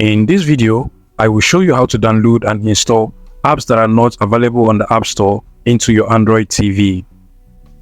In this video, I will show you how to download and install apps that are not available on the App Store into your Android TV.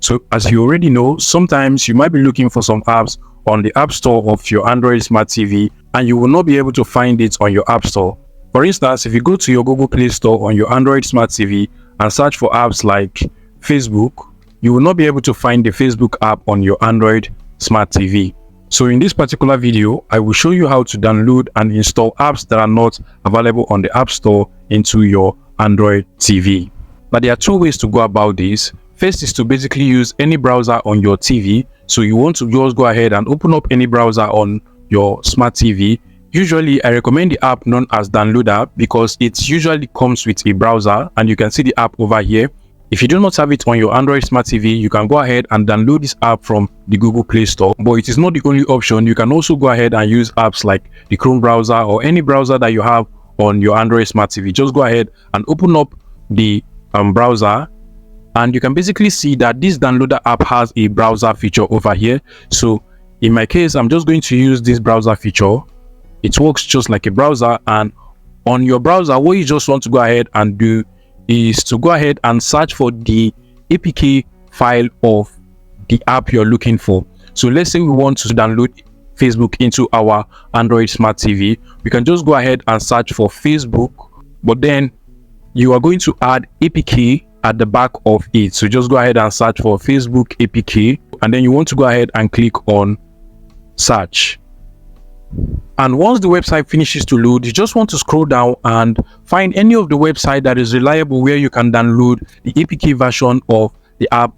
So as you already know, sometimes you might be looking for some apps on the App Store of your Android Smart TV and you will not be able to find it on your App Store. For instance, if you go to your Google Play Store on your Android Smart TV and search for apps like Facebook, you will not be able to find the Facebook app on your Android Smart TV. So in this particular video, I will show you how to download and install apps that are not available on the App Store into your Android TV. Now there are two ways to go about this. First is to basically use any browser on your TV. So you want to just go ahead and open up any browser on your smart TV. Usually I recommend the app known as Downloader because it usually comes with a browser and you can see the app over here. If you do not have it on your Android Smart TV, you can go ahead and download this app from the Google Play Store. But it is not the only option. You can also go ahead and use apps like the Chrome browser or any browser that you have on your Android Smart TV. Just go ahead and open up the browser, and you can basically see that this Downloader app has a browser feature over here. So in my case, I'm just going to use this browser feature. It works just like a browser, and on your browser, what you just want to go ahead and do is to go ahead and search for the APK file of the app you're looking for. So let's say we want to download Facebook into our Android Smart TV. We can just go ahead and search for Facebook, but then you are going to add APK at the back of it. So just go ahead and search for Facebook APK, and then you want to go ahead and click on search. And once the website finishes to load, you just want to scroll down and find any of the website that is reliable where you can download the APK version of the app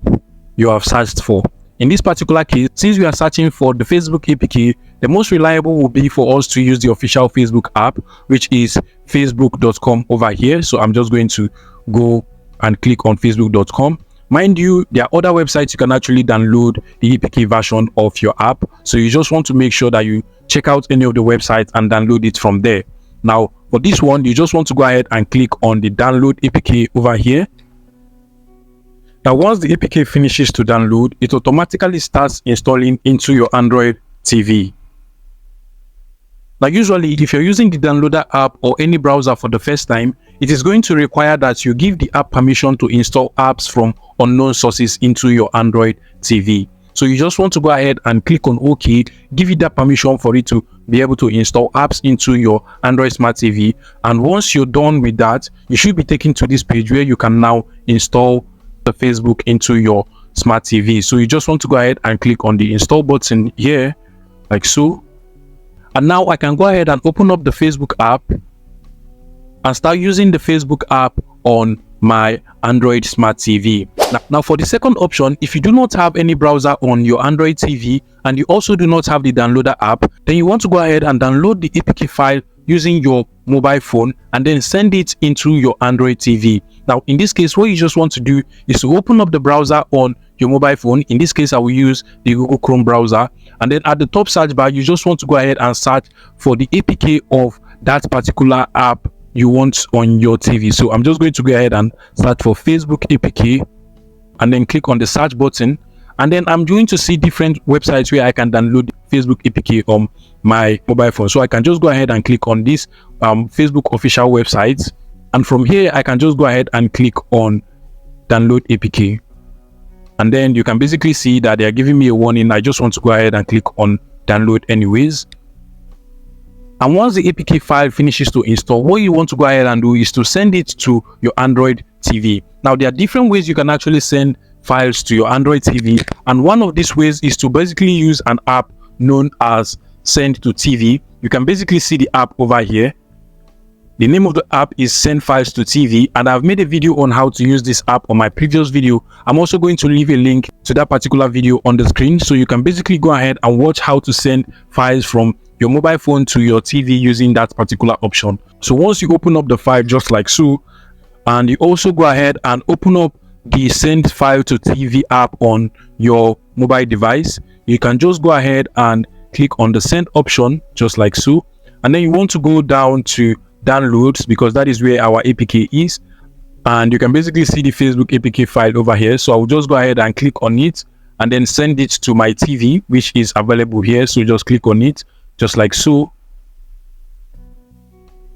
you have searched for. In this particular case, since we are searching for the Facebook APK, the most reliable will be for us to use the official Facebook app, which is facebook.com over here. So I'm just going to go and click on facebook.com. Mind you, there are other websites you can actually download the APK version of your app. So you just want to make sure that you check out any of the websites and download it from there. Now, for this one, you just want to go ahead and click on the download APK over here. Now, once the APK finishes to download, it automatically starts installing into your Android TV. Now, usually, if you're using the Downloader app or any browser for the first time, it is going to require that you give the app permission to install apps from unknown sources into your Android TV. So you just want to go ahead and click on OK, give it that permission for it to be able to install apps into your Android Smart TV. And once you're done with that, you should be taken to this page where you can now install the Facebook into your Smart TV. So you just want to go ahead and click on the install button here, like so. And now I can go ahead and open up the Facebook app and start using the Facebook app on my Android Smart TV. Now for the second option, if you do not have any browser on your Android TV and you also do not have the Downloader app, then you want to go ahead and download the APK file using your mobile phone and then send it into your Android TV. Now in this case, what you just want to do is to open up the browser on your mobile phone. In this case, I will use the Google Chrome browser, and then at the top search bar, you just want to go ahead and search for the APK of that particular app you want on your TV. So I'm just going to go ahead and search for Facebook APK and then click on the search button, and then I'm going to see different websites where I can download Facebook APK on my mobile phone. So I can just go ahead and click on this Facebook official website, and from here I can just go ahead and click on download APK, and then you can basically see that they are giving me a warning. I just want to go ahead and click on download anyways. And once the APK file finishes to install, what you want to go ahead and do is to send it to your Android TV. Now, there are different ways you can actually send files to your Android TV. And one of these ways is to basically use an app known as Send to TV. You can basically see the app over here. The name of the app is Send Files to TV, and I've made a video on how to use this app on my previous video. I'm also going to leave a link to that particular video on the screen, so you can basically go ahead and watch how to send files from your mobile phone to your TV using that particular option. So once you open up the file just like so, and you also go ahead and open up the Send File to TV app on your mobile device, you can just go ahead and click on the send option just like so, and then you want to go down to downloads because that is where our APK is, and you can basically see the Facebook APK file over here. So I'll just go ahead and click on it and then send it to my TV, which is available here. So just click on it just like so,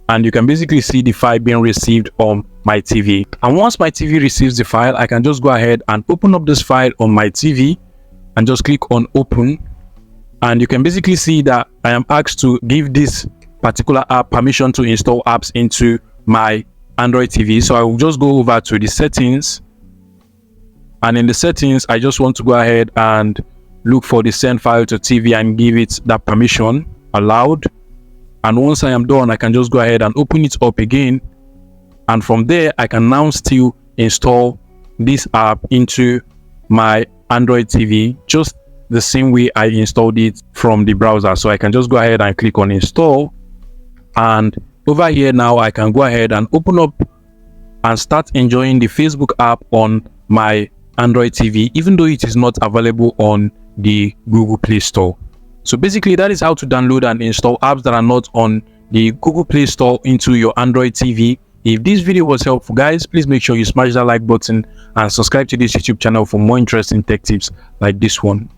and you can basically see the file being received on my TV. And once my TV receives the file, I can just go ahead and open up this file on my TV and just click on open. And you can basically see that I am asked to give this particular app permission to install apps into my Android TV. So I will just go over to the settings, and in the settings I just want to go ahead and look for the send file to TV and give it that permission, allowed. And once I am done, I can just go ahead and open it up again, and from there I can now still install this app into my Android TV just the same way I installed it from the browser. So I can just go ahead and click on install, and over here now I can go ahead and open up and start enjoying the Facebook app on my Android TV, even though it is not available on the Google Play Store. So basically that is how to download and install apps that are not on the Google Play Store into your Android TV. If this video was helpful, guys, please make sure you smash that like button and subscribe to this YouTube channel for more interesting tech tips like this one.